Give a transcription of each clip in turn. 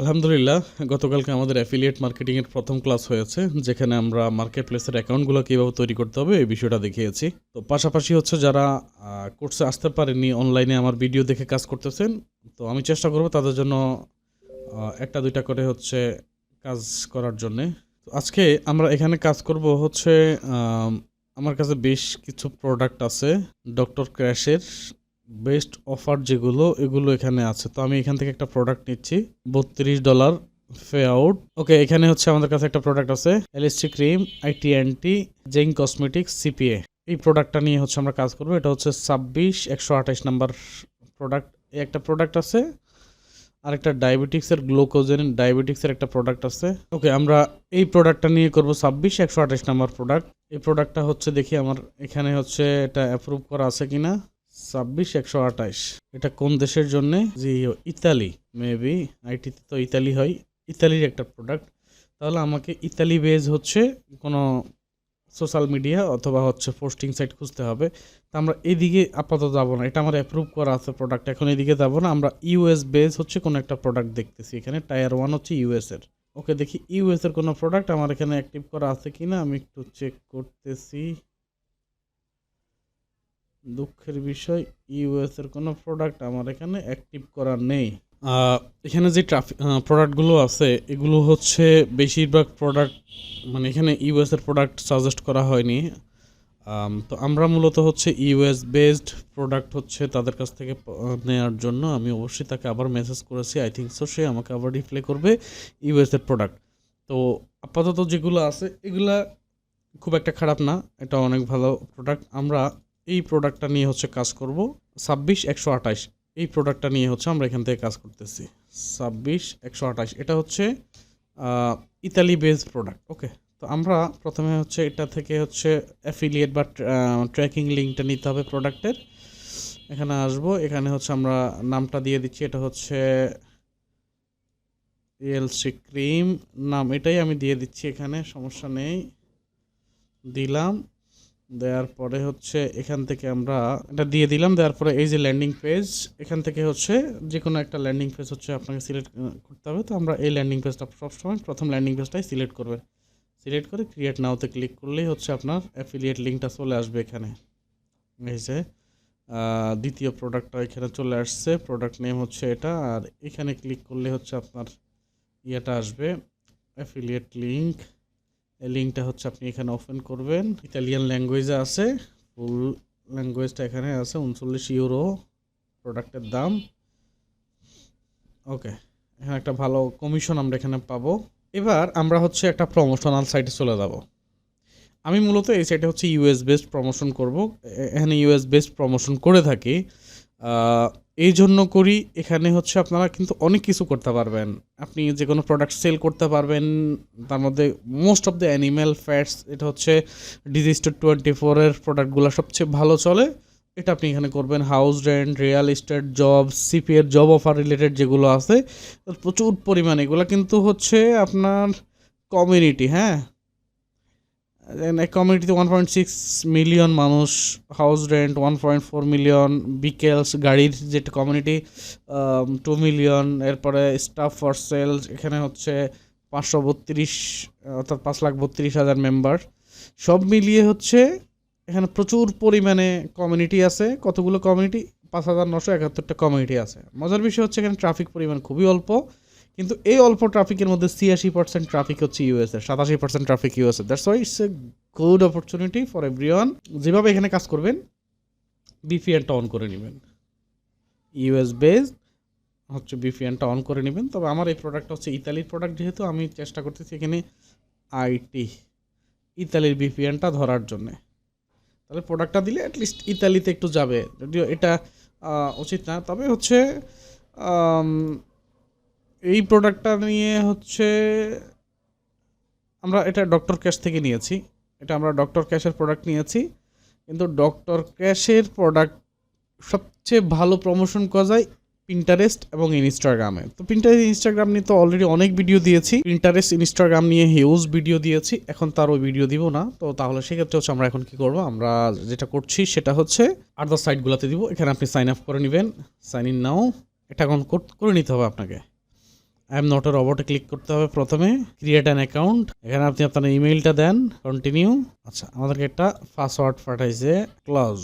আলহামদুলিল্লাহ, গতকালকে আমাদের অ্যাফিলিয়েট মার্কেটিংয়ের প্রথম ক্লাস হয়েছে, যেখানে আমরা মার্কেট প্লেসের অ্যাকাউন্টগুলো কীভাবে তৈরি করতে হবে এই বিষয়টা দেখিয়েছি। তো পাশাপাশি হচ্ছে যারা কোর্সে আসতে পারেননি, অনলাইনে আমার ভিডিও দেখে কাজ করতেছেন, তো আমি চেষ্টা করব তাদের জন্য একটা দুইটা করে হচ্ছে কাজ করার জন্যে। তো আজকে আমরা এখানে কাজ করব হচ্ছে আমার কাছে বেশ কিছু প্রোডাক্ট আছে ডক্টর ক্র্যাশের বেস্ট অফার যেগুলো এগুলো এখানে আছে। তো আমি এখান থেকে একটা প্রোডাক্ট নিচ্ছি $32 পে আউট। ওকে, এখানে হচ্ছে আমাদের কাছে একটা প্রোডাক্ট আছে এলএসসি ক্রিম আইটিএনটি জেইন কসমেটিক্স সিপিএ। এই প্রোডাক্টটা নিয়ে হচ্ছে আমরা কাজ করব। এটা হচ্ছে 26128 নাম্বার প্রোডাক্ট। একটা প্রোডাক্ট আছে, আর একটা ডায়াবেটিক্সের গ্লুকোজেন ডায়াবেটিক্সের একটা প্রোডাক্ট আছে। ওকে, আমরা এই প্রোডাক্টটা নিয়ে করব 26128 নাম্বার প্রোডাক্ট। এই প্রোডাক্টটা হচ্ছে দেখি আমার এখানে হচ্ছে এটা অ্যাপ্রুভ করা আছে কিনা। 26128 এটা কোন দেশের জন্য? জি, ইতালি। মেবি আইটিতে তো ইতালি হয়, ইতালির একটা প্রোডাক্ট। তাহলে আমাকে ইতালি বেজ হচ্ছে কোনো সোশ্যাল মিডিয়া অথবা হচ্ছে পোস্টিং সাইট খুঁজতে হবে। তো আমরা এদিকে আপাতত যাবো না, এটা আমার অ্যাপ্রুভ করা আছে প্রোডাক্ট, এখন এদিকে যাবো না। আমরা ইউএস বেজ হচ্ছে কোনো একটা প্রোডাক্ট দেখতেছি, এখানে টায়ার 1 হচ্ছে ইউএস এর। ওকে, দেখি ইউএস এর কোনো প্রোডাক্ট আমার এখানে অ্যাক্টিভ করা আছে কিনা, আমি একটু চেক করতেছি। দুঃখের বিষয়, ইউএস এর কোনো প্রোডাক্ট আমার এখানে অ্যাক্টিভ করা নেই। এখানে যে প্রোডাক্টগুলো আছে এগুলো হচ্ছে বেশিরভাগ প্রোডাক্ট, মানে এখানে ইউএস এর প্রোডাক্ট সাজেস্ট করা হয়নি। তো আমরা মূলত হচ্ছে ইউএস বেসড প্রোডাক্ট হচ্ছে তাদের কাছ থেকে নেওয়ার জন্য আমি অবশ্যই তাকে আবার মেসেজ করেছি। আই থিঙ্ক সো সে আমাকে আবার রিপ্লাই করবে ইউএস এর প্রোডাক্ট। তো আপাতত যেগুলো আছে এগুলা খুব একটা খারাপ না, এটা অনেক ভালো প্রোডাক্ট। আমরা এই প্রোডাক্টটা নিয়ে হচ্ছে কাজ করব। 26128 এই প্রোডাক্টটা নিয়ে হচ্ছে আমরা এখান থেকে কাজ করতেছি। 26128 এটা হচ্ছে ইতালি বেসড প্রোডাক্ট। ওকে, তো আমরা প্রথমে হচ্ছে এটা থেকে হচ্ছে অ্যাফিলিয়েট বা ট্র্যাকিং লিঙ্কটা নিতে হবে প্রোডাক্টের। এখানে আসব, এখানে হচ্ছে আমরা নামটা দিয়ে দিচ্ছি, এটা হচ্ছে এলসি ক্রিম নাম, এটাই আমি দিয়ে দিচ্ছি, এখানে সমস্যা নেই। দিলাম, দেওয়ার পরে হচ্ছে এখান থেকে আমরা এটা দিয়ে দিলাম। দেওয়ার পরে এই যে ল্যান্ডিং পেজ, এখান থেকে হচ্ছে যে কোনো একটা ল্যান্ডিং পেজ হচ্ছে আপনাকে সিলেক্ট করতে হবে। তো আমরা এই ল্যান্ডিং পেজটা সবসময় প্রথম ল্যান্ডিং পেজটাই সিলেক্ট করবে। সিলেক্ট করে ক্রিয়েট নাওতে ক্লিক করলেই হচ্ছে আপনার অ্যাফিলিয়েট লিঙ্কটা চলে আসবে এখানে। এই যে দ্বিতীয় প্রোডাক্টটা এখানে চলে আসছে, প্রোডাক্ট নেম হচ্ছে এটা, আর এখানে ক্লিক করলে হচ্ছে আপনার ইয়েটা আসবে অ্যাফিলিয়েট লিঙ্ক। এই লিঙ্কটা হচ্ছে আপনি এখানে ওপেন করবেন। ইতালিয়ান ল্যাঙ্গুয়েজে আছে, ফুল ল্যাঙ্গুয়েজটা এখানে আছে। €39 প্রোডাক্টের দাম। ওকে, এখানে একটা ভালো কমিশন আমরা এখানে পাবো। এবার আমরা হচ্ছে একটা প্রমোশনাল সাইটে চলে যাব। আমি মূলত এই সাইটে হচ্ছে ইউএস বেসড প্রমোশন করব। এখানে ইউএস বেসড প্রমোশন করে থাকি, এই জন্য করি। এখানে হচ্ছে আপনারা কিন্তু অনেক কিছু করতে পারবেন। আপনি যে কোনো প্রোডাক্ট সেল করতে পারবেন, তার মধ্যে most of the animal fats, এটা হচ্ছে ডিজিস্টার 24-এর প্রোডাক্টগুলো সবচেয়ে ভালো চলে, এটা আপনি এখানে করবেন। House rent, real estate, job, সিপিএর জব অফার রিলেটেড যেগুলো আছে প্রচুর পরিমাণে, এগুলো কিন্তু হচ্ছে আপনার কমিউনিটি। হ্যাঁ, কমিউনিটিতে 1.6 মিলিয়ন মানুষ, হাউস রেন্ট 1.4 মিলিয়ন, বিকেলস গাড়ির যেটা কমিউনিটি 2 মিলিয়ন, এরপরে স্টাফ ফর সেল এখানে হচ্ছে 532, অর্থাৎ 5,32,000 মেম্বার। সব মিলিয়ে হচ্ছে এখানে প্রচুর পরিমাণে কমিউনিটি আছে। কতগুলো কমিউনিটি? 5,971টা কমিউনিটি আছে। মজার বিষয় হচ্ছে এখানে ট্রাফিক পরিমাণ খুবই অল্প, কিন্তু এই অল্প ট্রাফিকের মধ্যে 86% ট্রাফিক হচ্ছে ইউএস এর, 87% ট্রাফিক ইউএস এর। That's why it's a good opportunity for everyone. যেভাবে এখানে কাজ করবেন, বিপিএনটা অন করে নেবেন। ইউএস বেস হচ্ছে বিপিএনটা অন করে নেবেন। তবে আমার এই প্রোডাক্টটা হচ্ছে ইতালির প্রোডাক্ট, যেহেতু আমি চেষ্টা করতেছি এখানে ইতালির বিপিএনটা ধরার জন্যে। তাহলে প্রোডাক্টটা দিলে অ্যাটলিস্ট ইতালিতে একটু যাবে, যদিও এটা উচিত না। তবে হচ্ছে এই প্রোডাক্টটা নিয়ে হচ্ছে আমরা এটা ডক্টর ক্যাশ থেকে নিয়েছি। এটা আমরা ডক্টর ক্যাশের প্রোডাক্ট নিয়েছি, কিন্তু ডক্টর ক্যাশের প্রোডাক্ট সবচেয়ে ভালো প্রমোশন করা যায় পিন্টারেস্ট এবং ইনস্টাগ্রামে। তো পিন্টারেস্ট ইনস্টাগ্রাম নিয়ে তো অলরেডি অনেক ভিডিও দিয়েছি, পিন্টারেস্ট ইনস্টাগ্রাম নিয়ে হিউজ ভিডিও দিয়েছি, এখন তার ওই ভিডিও দিব না। তো তাহলে সেক্ষেত্রে হচ্ছে আমরা এখন কি করব, আমরা যেটা করছি সেটা হচ্ছে আদার সাইটগুলোতে দিব। এখানে আপনি সাইন আপ করে নেবেন, সাইন ইন নাও, এটা এখন করে নিতে হবে আপনাকে। আই এম নট এ রবটে ক্লিক করতে হবে প্রথমে, ক্রিয়েট অ্যান অ্যাকাউন্ট, এখানে আপনি আপনার ইমেইলটা দেন, কন্টিনিউ। আচ্ছা, আমাদেরকে একটা পাসওয়ার্ড পাঠাইছে, ক্লোজ,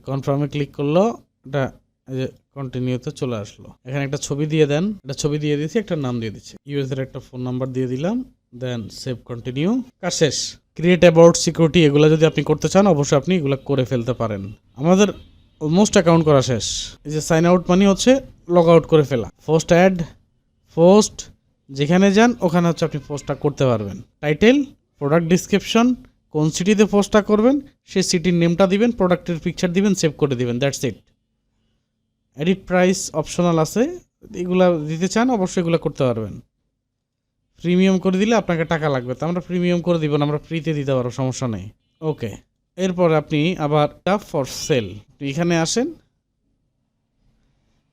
কনফার্মে ক্লিক করলো, এটা এই যে কন্টিনিউতে চলে আসলো। এখানে একটা ছবি দিয়ে দেন, একটা ছবি দিয়ে দিয়েছি, একটা নাম দিয়ে দিচ্ছি, ইউএস এর একটা ফোন নাম্বার দিয়ে দিলাম, দেন সেভ, কন্টিনিউ, কাজ শেষ। ক্রিয়েট অ্যাবাউট সিকিউরিটি এগুলো যদি আপনি করতে চান অবশ্যই আপনি এগুলো করে ফেলতে পারেন। আমাদের অলমোস্ট অ্যাকাউন্ট করা শেষ। এই যে সাইন আউট মানি হচ্ছে লগ আউট করে ফেলা। পোস্ট অ্যাড, পোস্ট, যেখানে যান ওখানে হচ্ছে আপনি পোস্টটা করতে পারবেন। টাইটেল, প্রোডাক্ট ডিসক্রিপশন, কোন সিটিতে পোস্টটা করবেন সেই সিটির নেমটা দিবেন, প্রোডাক্টের পিকচার দিবেন, সেভ করে দিবেন, that's it. Edit price optional আছে, এগুলা দিতে চান অবশ্যই এগুলো করতে পারবেন। প্রিমিয়াম করে দিলে আপনাকে টাকা লাগবে, তো আমরা প্রিমিয়াম করে দিব না, আমরা ফ্রিতে দিতে পারবো, সমস্যা নেই। ওকে, এরপর আপনি আবার ফর সেল এখানে আসেন।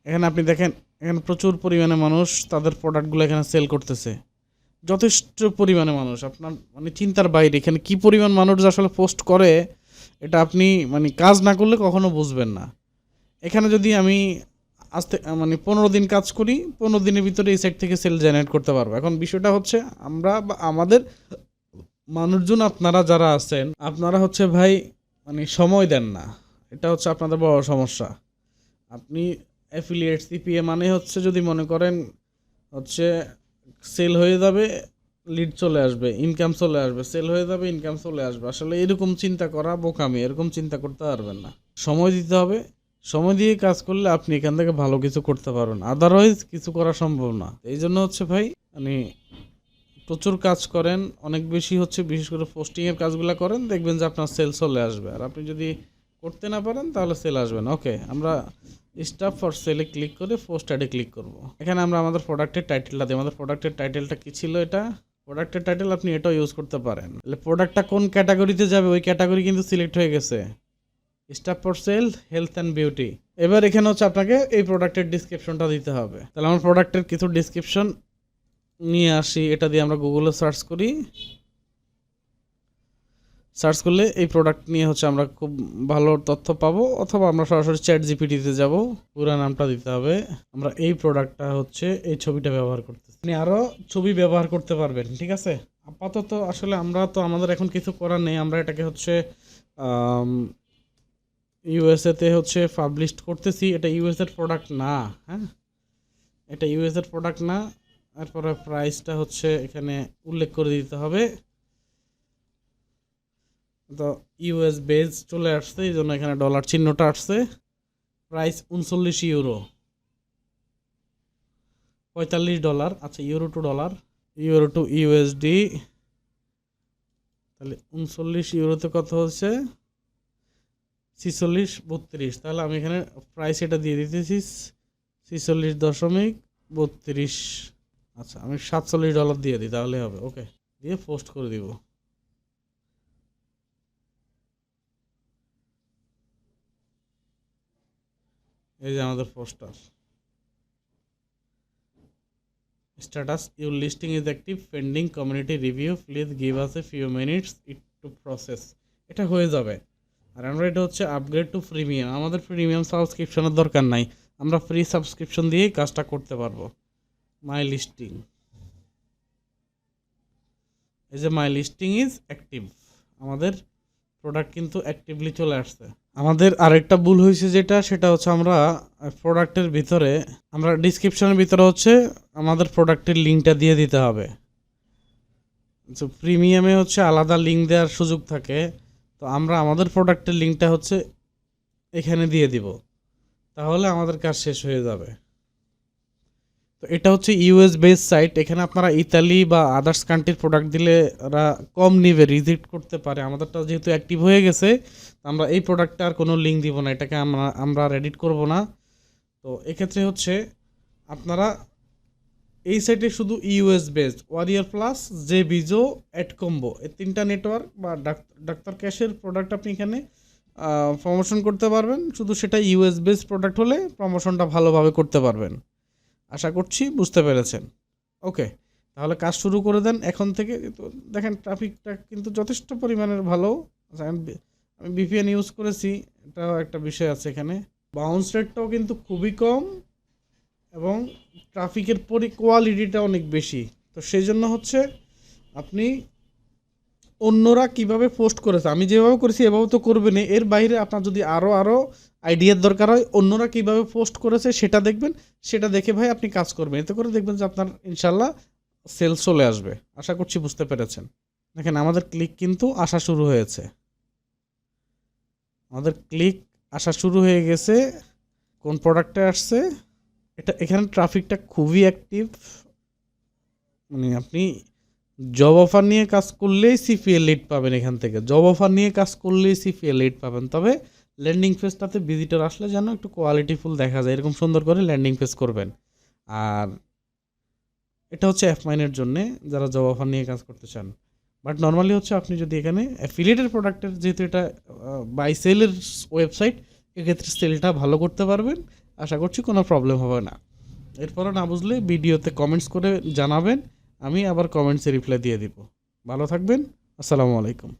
এখানে আপনি দেখেন এখানে প্রচুর পরিমাণে মানুষ তাদের প্রোডাক্টগুলো এখানে সেল করতেছে, যথেষ্ট পরিমাণে মানুষ, আপনার মানে চিন্তার বাইরে। এখানে কি পরিমাণ মানুষ আসলে পোস্ট করে এটা আপনি মানে কাজ না করলে কখনো বুঝবেন না। এখানে যদি আমি আস্তে মানে 15 দিন কাজ করি, 15 দিনের ভিতরে এই সাইট থেকে সেল জেনারেট করতে পারবো। এখন বিষয়টা হচ্ছে আমরা বা আমাদের মানুষজন আপনারা যারা আছেন আপনারা হচ্ছে ভাই মানে সময় দেন না, এটা হচ্ছে আপনাদের বড় সমস্যা। আপনি অ্যাফিলিয়েট সিপিএ মানে হচ্ছে যদি মনে করেন হচ্ছে সেল হয়ে যাবে, লিড চলে আসবে, ইনকাম চলে আসবে, সেল হয়ে যাবে, ইনকাম চলে আসবে, আসলে এরকম চিন্তা করা বোকামি, এরকম চিন্তা করতে পারবেন না। সময় দিতে হবে, সময় দিয়ে কাজ করলে আপনি এখান থেকে ভালো কিছু করতে পারবেন, আদারওয়াইজ কিছু করা সম্ভব না। এই জন্য হচ্ছে ভাই মানে প্রচুর কাজ করেন, অনেক বেশি হচ্ছে বিশেষ করে পোস্টিংয়ের কাজগুলো করেন, দেখবেন যে আপনার সেল চলে আসবে। আর আপনি যদি করতে না পারেন তাহলে সেল আসবে না। ওকে, আমরা স্টাফ ফর সেলে ক্লিক করে পোস্ট অ্যাডে ক্লিক করব। এখানে আমরা আমাদের প্রোডাক্টের টাইটেলটা দিই। আমাদের প্রোডাক্টের টাইটেলটা কী ছিল? এটা প্রোডাক্টের টাইটেল, আপনি এটাও ইউজ করতে পারেন। তাহলে প্রোডাক্টটা কোন ক্যাটাগরিতে যাবে ওই ক্যাটাগরি কিন্তু সিলেক্ট হয়ে গেছে, staff for sale health and beauty. এবার এখানে হচ্ছে আপনাকে এই প্রোডাক্টের ডিসক্রিপশনটা দিতে হবে। তাহলে আমার প্রোডাক্টের কিছু ডিসক্রিপশন নিয়ে আসি, এটা দিয়ে আমরা গুগলে সার্চ করি। সার্চ করলে এই প্রোডাক্ট নিয়ে হচ্ছে আমরা খুব ভালো তথ্য পাবো, অথবা আমরা সরাসরি চ্যাট জিপিটিতে যাব, পুরো নামটা দিতে হবে। আমরা এই প্রোডাক্টটা হচ্ছে এই ছবিটা ব্যবহার করতেছি, আপনি আরও ছবি ব্যবহার করতে পারবেন, ঠিক আছে। আপাতত আসলে আমরা তো আমাদের এখন কিছু করার নেই, আমরা এটাকে হচ্ছে ইউএসএতে হচ্ছে পাবলিশ করতেছি। এটা ইউএসএর প্রোডাক্ট না, হ্যাঁ, এটা ইউএসএর প্রোডাক্ট না। তারপরে প্রাইসটা হচ্ছে এখানে উল্লেখ করে দিতে হবে। তো ইউএস বেজ চলে আসছে, এই জন্য এখানে ডলার চিহ্নটা আসছে। Price 39 euro, $45। আচ্ছা, euro to dollar, euro to USD, তাহলে 39 ইউরোতে কত হচ্ছে? 46.32। তাহলে আমি এখানে প্রাইস এটা দিয়ে দিতেছি 46.32। আচ্ছা, আমি $47 দিয়ে দিই, তাহলে হবে। ওকে, দিয়ে পোস্ট করে দিব। এই যে আমাদের poster, status your listing is active, pending community review, please give us a few minutes it to process. এটা হয়ে যাবে। আর আমরা এটা হচ্ছে আপগ্রেড টু প্রিমিয়াম, আমাদের প্রিমিয়াম সাবস্ক্রিপশনের দরকার নাই, আমরা ফ্রি সাবস্ক্রিপশন দিয়েই কাজটা করতে পারবো। মাই লিস্টিং, এই যে মাই লিস্টিং ইজ অ্যাক্টিভ, আমাদের প্রোডাক্ট কিন্তু অ্যাক্টিভলি চলে আসছে। আমাদের আরেকটা ভুল হয়েছে যেটা, সেটা হচ্ছে আমরা প্রোডাক্টের ভিতরে, আমরা ডিসক্রিপশনের ভিতরে হচ্ছে আমাদের প্রোডাক্টের লিঙ্কটা দিয়ে দিতে হবে। তো প্রিমিয়ামে হচ্ছে আলাদা লিঙ্ক দেওয়ার সুযোগ থাকে, তো আমরা আমাদের প্রোডাক্টের লিঙ্কটা হচ্ছে এখানে দিয়ে দিব, তাহলে আমাদের কাজ শেষ হয়ে যাবে। তো এটা হচ্ছে ইউএস বেস সাইট, এখানে আপনারা ইতালি বা আদার্স কান্ট্রির প্রোডাক্ট দিলে ওরা কম নিবে, রিজেক্ট করতে পারে। আমাদেরটা যেহেতু অ্যাক্টিভ হয়ে গেছে, আমরা এই প্রোডাক্টটা আর কোনো লিঙ্ক দিব না, এটাকে আমরা এডিট করব না। তো এক্ষেত্রে হচ্ছে আপনারা এই সাইটে শুধু ইউএস বেসড ওয়ারিয়ার প্লাস, জে বিজো, অ্যাড কম্বো, এই 3টা নেটওয়ার্ক বা ডাক্তার ক্যাশের প্রোডাক্ট আপনি এখানে প্রমোশন করতে পারবেন। শুধু সেটা ইউএস বেসড প্রোডাক্ট হলে প্রমোশনটা ভালোভাবে করতে পারবেন। আশা করছি বুঝতে পেরেছেন। ওকে, তাহলে কাজ শুরু করে দেন এখন থেকে। তো দেখেন ট্রাফিকটা কিন্তু যথেষ্ট পরিমাণের ভালো। আমি ভিপিএন ইউজ করেছি, এটাও একটা বিষয় আছে এখানে। বাউন্স রেটটাও কিন্তু খুবই কম, এবং ট্রাফিকের কোয়ালিটিটা অনেক বেশি। তো সেই জন্য হচ্ছে আপনি অন্যরা কিভাবে পোস্ট করেছে, আমি যেভাবে করেছি এভাবে তো করবেন, এর বাইরে আপনার যদি আরও আইডিয়ার দরকার হয় অন্যরা কিভাবে পোস্ট করেছে সেটা দেখবেন, সেটা দেখে ভাই আপনি কাজ করবেন, এতে করে দেখবেন যে আপনার ইনশাল্লাহ সেলস চলে আসবে। আশা করছি বুঝতে পেরেছেন। দেখেন আমাদের ক্লিক কিন্তু আসা শুরু হয়েছে, আমাদের ক্লিক আসা শুরু হয়ে গেছে। কোন প্রোডাক্টে আসছে এটা, এখানে ট্রাফিকটা খুবই অ্যাক্টিভ। মানে আপনি জব অফার নিয়ে কাজ করলেই সিপিএল লিড পাবেন, এখান থেকে জব অফার নিয়ে কাজ করলেই সিপিএল লিড পাবেন। তবে ল্যান্ডিং পেজটাতে ভিজিটর আসলে যেন একটু কোয়ালিটিফুল দেখা যায়, এরকম সুন্দর করে ল্যান্ডিং পেজ করবেন। আর এটা হচ্ছে F9 জন্যে যারা জব অফার নিয়ে কাজ করতে চান। বাট নর্মালি হচ্ছে আপনি যদি এখানে অ্যাফিলিয়েটেড প্রোডাক্টের, যেহেতু এটা বাই সেলের ওয়েবসাইট, এক্ষেত্রে সেলটা ভালো করতে পারবেন। আশা করছি কোনো প্রবলেম হবে না। এরপরও না বুঝলে ভিডিওতে কমেন্টস করে জানাবেন, আমি আবার কমেন্টসে রিপ্লাই দিয়ে দিব। ভালো থাকবেন, আসসালামু আলাইকুম।